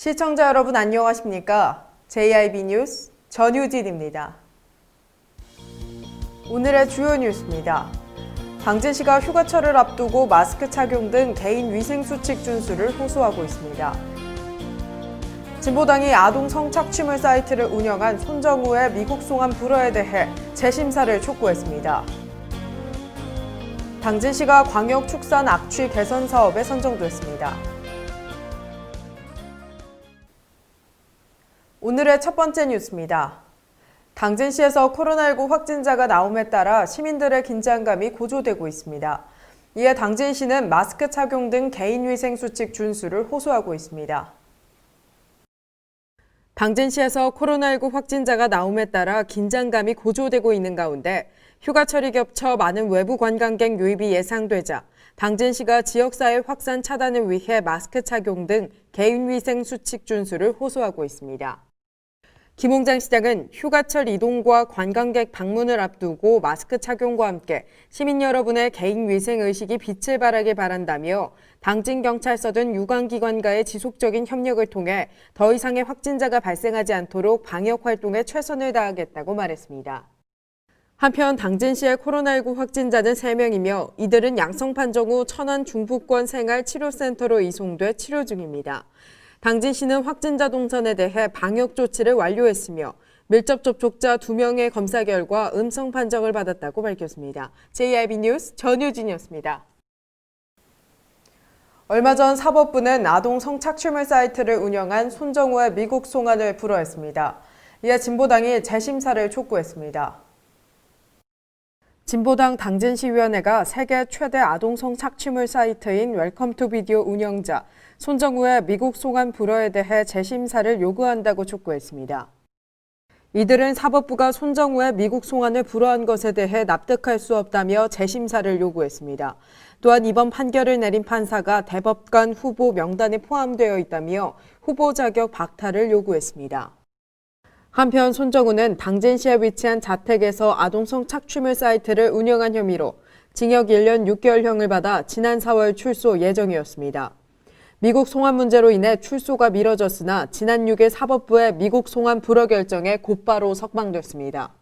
시청자 여러분 안녕하십니까? JIB 뉴스 전유진입니다. 오늘의 주요 뉴스입니다. 당진시가 휴가철을 앞두고 마스크 착용 등 개인 위생 수칙 준수를 호소하고 있습니다. 진보당이 아동 성착취물 사이트를 운영한 손정우의 미국 송환 불허에 대해 재심사를 촉구했습니다. 당진시가 광역 축산 악취 개선 사업에 선정됐습니다. 오늘의 첫 번째 뉴스입니다. 당진시에서 코로나19 확진자가 나옴에 따라 시민들의 긴장감이 고조되고 있습니다. 이에 당진시는 마스크 착용 등 개인위생 수칙 준수를 호소하고 있습니다. 당진시에서 코로나19 확진자가 나옴에 따라 긴장감이 고조되고 있는 가운데 휴가철이 겹쳐 많은 외부 관광객 유입이 예상되자 당진시가 지역사회 확산 차단을 위해 마스크 착용 등 개인위생 수칙 준수를 호소하고 있습니다. 김홍장 시장은 휴가철 이동과 관광객 방문을 앞두고 마스크 착용과 함께 시민 여러분의 개인 위생 의식이 빛을 발하길 바란다며 당진경찰서 등 유관기관과의 지속적인 협력을 통해 더 이상의 확진자가 발생하지 않도록 방역 활동에 최선을 다하겠다고 말했습니다. 한편 당진시의 코로나19 확진자는 3명이며 이들은 양성 판정 후 천안 중부권 생활치료센터로 이송돼 치료 중입니다. 당진시는 확진자 동선에 대해 방역 조치를 완료했으며 밀접 접촉자 2명의 검사 결과 음성 판정을 받았다고 밝혔습니다. JIB 뉴스 전유진이었습니다. 얼마 전 사법부는 아동 성착취물 사이트를 운영한 손정우의 미국 송환을 불허했습니다. 이에 진보당이 재심사를 촉구했습니다. 진보당 당진시위원회가 세계 최대 아동 성착취물 사이트인 웰컴 투 비디오 운영자 손정우의 미국 송환 불허에 대해 재심사를 요구한다고 촉구했습니다. 이들은 사법부가 손정우의 미국 송환을 불허한 것에 대해 납득할 수 없다며 재심사를 요구했습니다. 또한 이번 판결을 내린 판사가 대법관 후보 명단에 포함되어 있다며 후보 자격 박탈을 요구했습니다. 한편 손정우는 당진시에 위치한 자택에서 아동성 착취물 사이트를 운영한 혐의로 징역 1년 6개월형을 받아 지난 4월 출소 예정이었습니다. 미국 송환 문제로 인해 출소가 미뤄졌으나 지난 6일 사법부의 미국 송환 불허 결정에 곧바로 석방됐습니다.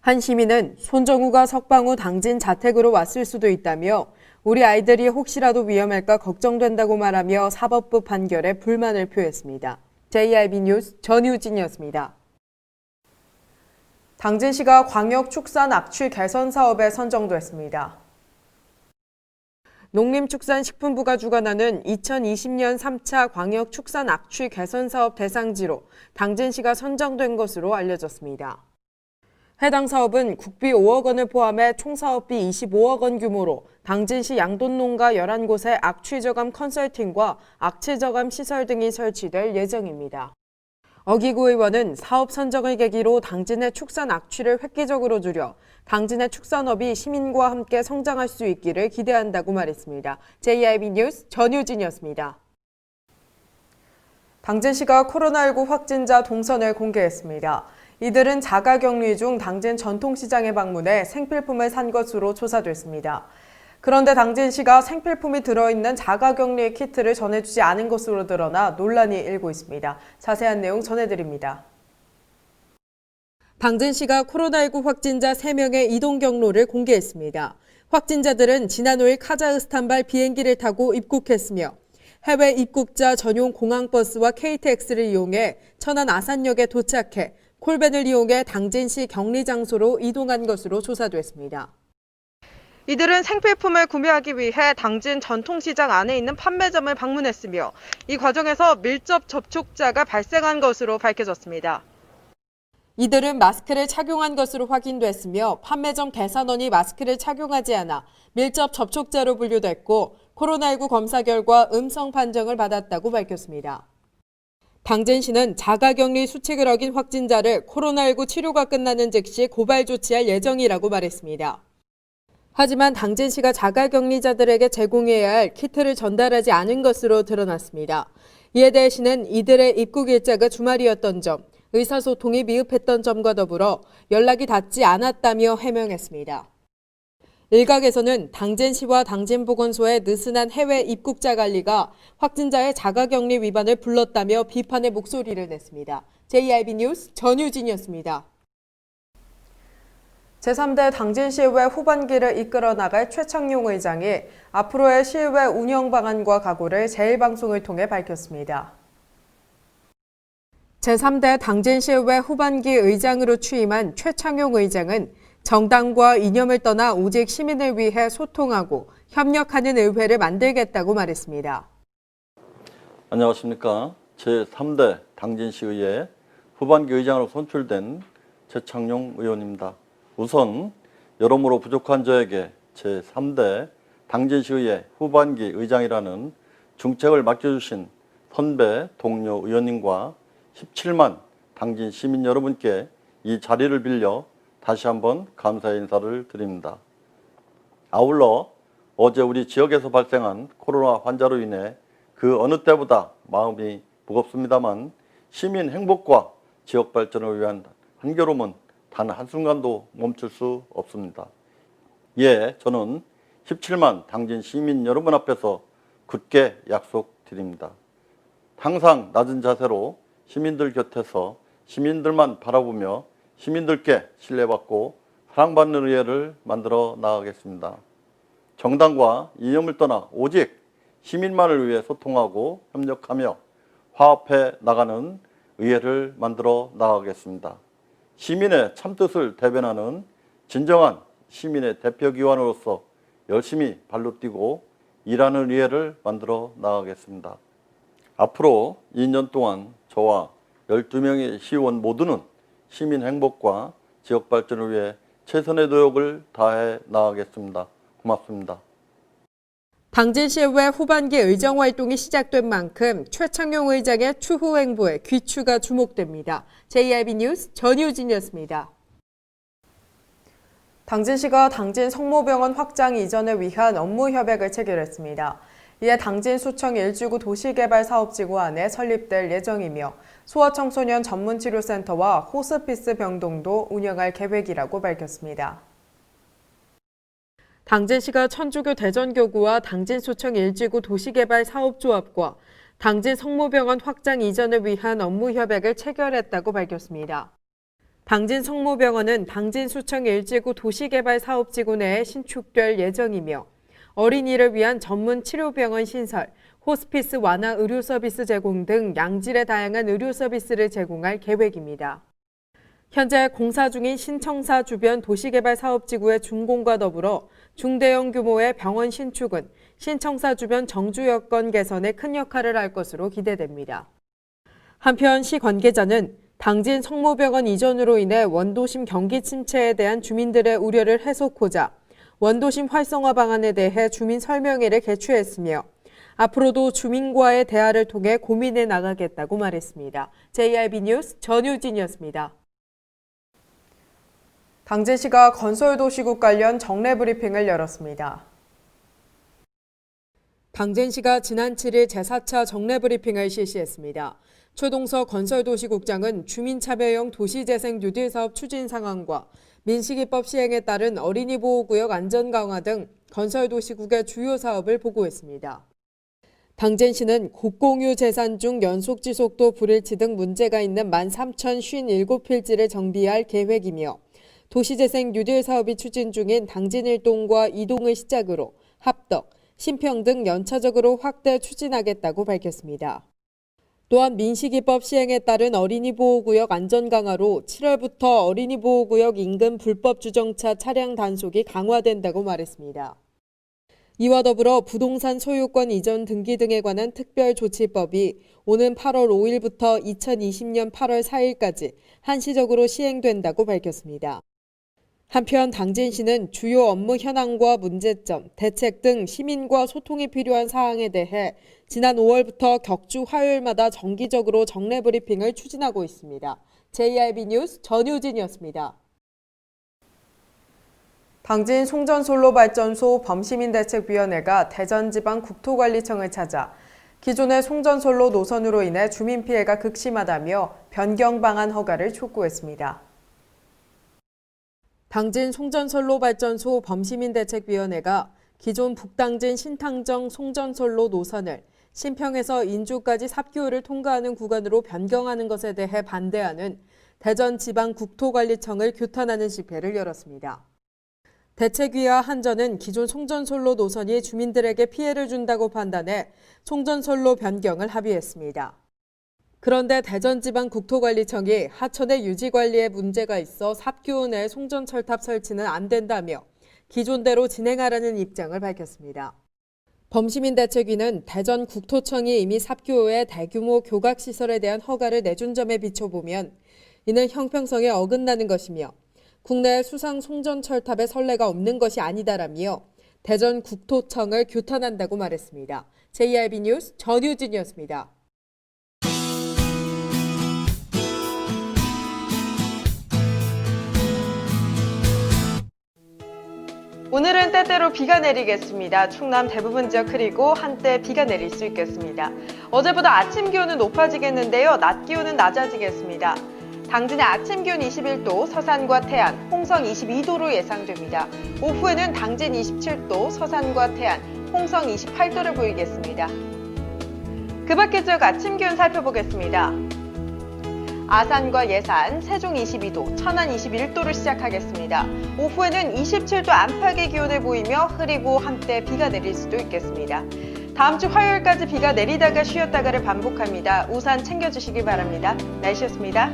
한 시민은 손정우가 석방 후 당진 자택으로 왔을 수도 있다며 우리 아이들이 혹시라도 위험할까 걱정된다고 말하며 사법부 판결에 불만을 표했습니다. JIB 뉴스 전유진이었습니다. 당진시가 광역 축산 악취 개선 사업에 선정됐습니다. 농림축산식품부가 주관하는 2020년 3차 광역 축산 악취 개선 사업 대상지로 당진시가 선정된 것으로 알려졌습니다. 해당 사업은 국비 5억 원을 포함해 총 사업비 25억 원 규모로 당진시 양돈농가 11곳의 악취 저감 컨설팅과 악취 저감 시설 등이 설치될 예정입니다. 어기구 의원은 사업 선정을 계기로 당진의 축산 악취를 획기적으로 줄여 당진의 축산업이 시민과 함께 성장할 수 있기를 기대한다고 말했습니다. JIB 뉴스 전유진이었습니다. 당진시가 코로나19 확진자 동선을 공개했습니다. 이들은 자가격리 중 당진 전통시장에 방문해 생필품을 산 것으로 조사됐습니다. 그런데 당진시가 생필품이 들어있는 자가격리 키트를 전해주지 않은 것으로 드러나 논란이 일고 있습니다. 자세한 내용 전해드립니다. 당진시가 코로나19 확진자 3명의 이동 경로를 공개했습니다. 확진자들은 지난 5일 카자흐스탄발 비행기를 타고 입국했으며 해외 입국자 전용 공항버스와 KTX를 이용해 천안 아산역에 도착해 콜밴을 이용해 당진시 격리 장소로 이동한 것으로 조사됐습니다. 이들은 생필품을 구매하기 위해 당진 전통시장 안에 있는 판매점을 방문했으며 이 과정에서 밀접 접촉자가 발생한 것으로 밝혀졌습니다. 이들은 마스크를 착용한 것으로 확인됐으며 판매점 계산원이 마스크를 착용하지 않아 밀접 접촉자로 분류됐고 코로나19 검사 결과 음성 판정을 받았다고 밝혔습니다. 당진시는 자가격리 수칙을 어긴 확진자를 코로나19 치료가 끝나는 즉시 고발 조치할 예정이라고 말했습니다. 하지만 당진시가 자가격리자들에게 제공해야 할 키트를 전달하지 않은 것으로 드러났습니다. 이에 대해 시는 이들의 입국 일자가 주말이었던 점, 의사소통이 미흡했던 점과 더불어 연락이 닿지 않았다며 해명했습니다. 일각에서는 당진시와 당진보건소의 느슨한 해외 입국자 관리가 확진자의 자가격리 위반을 불렀다며 비판의 목소리를 냈습니다. JIB 뉴스 전유진이었습니다. 제3대 당진시의회 후반기를 이끌어 나갈 최창용 의장이 앞으로의 시의회 운영 방안과 각오를 제1방송을 통해 밝혔습니다. 제3대 당진시의회 후반기 의장으로 취임한 최창용 의장은 정당과 이념을 떠나 오직 시민을 위해 소통하고 협력하는 의회를 만들겠다고 말했습니다. 안녕하십니까. 제3대 당진시의회 후반기 의장으로 선출된 최창용 의원입니다. 우선 여러모로 부족한 저에게 제3대 당진시의회 후반기 의장이라는 중책을 맡겨주신 선배 동료 의원님과 17만 당진 시민 여러분께 이 자리를 빌려 다시 한번 감사의 인사를 드립니다. 아울러 어제 우리 지역에서 발생한 코로나 환자로 인해 그 어느 때보다 마음이 무겁습니다만 시민 행복과 지역 발전을 위한 한겨름은 단 한순간도 멈출 수 없습니다. 이에 저는 17만 당진 시민 여러분 앞에서 굳게 약속드립니다. 항상 낮은 자세로 시민들 곁에서 시민들만 바라보며 시민들께 신뢰받고 사랑받는 의회를 만들어 나가겠습니다. 정당과 이념을 떠나 오직 시민만을 위해 소통하고 협력하며 화합해 나가는 의회를 만들어 나가겠습니다. 시민의 참뜻을 대변하는 진정한 시민의 대표기관으로서 열심히 발로 뛰고 일하는 의회를 만들어 나가겠습니다. 앞으로 2년 동안 저와 12명의 시의원 모두는 시민 행복과 지역 발전을 위해 최선의 노력을 다해 나가겠습니다. 고맙습니다. 당진시의회 후반기 의정 활동이 시작된 만큼 최창용 의장의 추후 행보에 귀추가 주목됩니다. JIB 뉴스 전유진이었습니다. 당진시가 당진 성모병원 확장 이전을 위한 업무 협약을 체결했습니다. 이에 당진 수청 1지구 도시개발사업지구 안에 설립될 예정이며 소아청소년 전문치료센터와 호스피스 병동도 운영할 계획이라고 밝혔습니다. 당진시가 천주교 대전교구와 당진수청 1지구 도시개발사업조합과 당진 성모병원 확장 이전을 위한 업무 협약을 체결했다고 밝혔습니다. 당진 성모병원은 당진수청 1지구 도시개발사업지구 내에 신축될 예정이며 어린이를 위한 전문 치료병원 신설, 호스피스 완화 의료 서비스 제공 등 양질의 다양한 의료 서비스를 제공할 계획입니다. 현재 공사 중인 신청사 주변 도시개발 사업지구의 준공과 더불어 중대형 규모의 병원 신축은 신청사 주변 정주 여건 개선에 큰 역할을 할 것으로 기대됩니다. 한편 시 관계자는 당진 성모병원 이전으로 인해 원도심 경기 침체에 대한 주민들의 우려를 해소하고자 원도심 활성화 방안에 대해 주민 설명회를 개최했으며 앞으로도 주민과의 대화를 통해 고민해 나가겠다고 말했습니다. JIB 뉴스 전유진이었습니다. 당진시가 건설도시국 관련 정례 브리핑을 열었습니다. 당진시가 지난 7일 제4차 정례 브리핑을 실시했습니다. 최동석 건설도시국장은 주민참여형 도시재생 뉴딜 사업 추진 상황과 민식이법 시행에 따른 어린이 보호구역 안전 강화 등 건설도시국의 주요 사업을 보고했습니다. 당진시는 국공유 재산 중 연속 지속도 불일치 등 문제가 있는 13,057필지를 정비할 계획이며 도시재생 뉴딜 사업이 추진 중인 당진 1동과 2동을 시작으로 합덕, 신평 등 연차적으로 확대 추진하겠다고 밝혔습니다. 또한 민식이법 시행에 따른 어린이 보호구역 안전 강화로 7월부터 어린이 보호구역 인근 불법 주정차 차량 단속이 강화된다고 말했습니다. 이와 더불어 부동산 소유권 이전 등기 등에 관한 특별조치법이 오는 8월 5일부터 2020년 8월 4일까지 한시적으로 시행된다고 밝혔습니다. 한편 당진시는 주요 업무 현황과 문제점, 대책 등 시민과 소통이 필요한 사항에 대해 지난 5월부터 격주 화요일마다 정기적으로 정례 브리핑을 추진하고 있습니다. JIB 뉴스 전유진이었습니다. 당진 송전솔로발전소 범시민대책위원회가 대전지방국토관리청을 찾아 기존의 송전솔로 노선으로 인해 주민 피해가 극심하다며 변경 방안 허가를 촉구했습니다. 당진 송전선로발전소 범시민대책위원회가 기존 북당진 신탕정 송전선로 노선을 신평에서 인주까지 삽교를 통과하는 구간으로 변경하는 것에 대해 반대하는 대전지방국토관리청을 규탄하는 집회를 열었습니다. 대책위와 한전은 기존 송전선로 노선이 주민들에게 피해를 준다고 판단해 송전선로 변경을 합의했습니다. 그런데 대전지방국토관리청이 하천의 유지관리에 문제가 있어 삽교 내 송전철탑 설치는 안 된다며 기존대로 진행하라는 입장을 밝혔습니다. 범시민대책위는 대전국토청이 이미 삽교의 대규모 교각시설에 대한 허가를 내준 점에 비춰보면 이는 형평성에 어긋나는 것이며 국내 수상 송전철탑의 선례가 없는 것이 아니다라며 대전국토청을 규탄한다고 말했습니다. JRB 뉴스 전유진이었습니다. 오늘은 때때로 비가 내리겠습니다. 충남 대부분 지역 흐리고 한때 비가 내릴 수 있겠습니다. 어제보다 아침 기온은 높아지겠는데요. 낮 기온은 낮아지겠습니다. 당진의 아침 기온 21도, 서산과 태안, 홍성 22도로 예상됩니다. 오후에는 당진 27도, 서산과 태안, 홍성 28도를 보이겠습니다. 그 밖의 지역 아침 기온 살펴보겠습니다. 아산과 예산, 세종 22도, 천안 21도로 시작하겠습니다. 오후에는 27도 안팎의 기온을 보이며 흐리고 한때 비가 내릴 수도 있겠습니다. 다음 주 화요일까지 비가 내리다가 쉬었다가를 반복합니다. 우산 챙겨주시기 바랍니다. 날씨였습니다.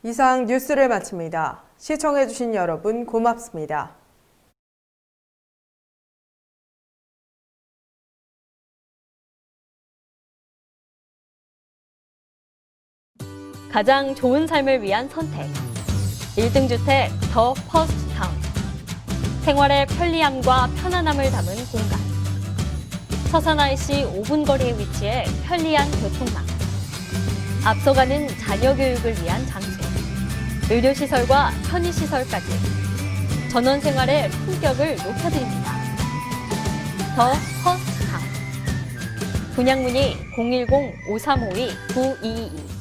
이상 뉴스를 마칩니다. 시청해주신 여러분 고맙습니다. 가장 좋은 삶을 위한 선택. 1등 주택 더 퍼스트 타운. 생활의 편리함과 편안함을 담은 공간. 서산 IC 5분 거리에 위치해 편리한 교통망. 앞서가는 자녀 교육을 위한 장소. 의료시설과 편의시설까지. 전원 생활의 품격을 높여드립니다. 더 퍼스트 타운. 분양 문의 010-5352-9222.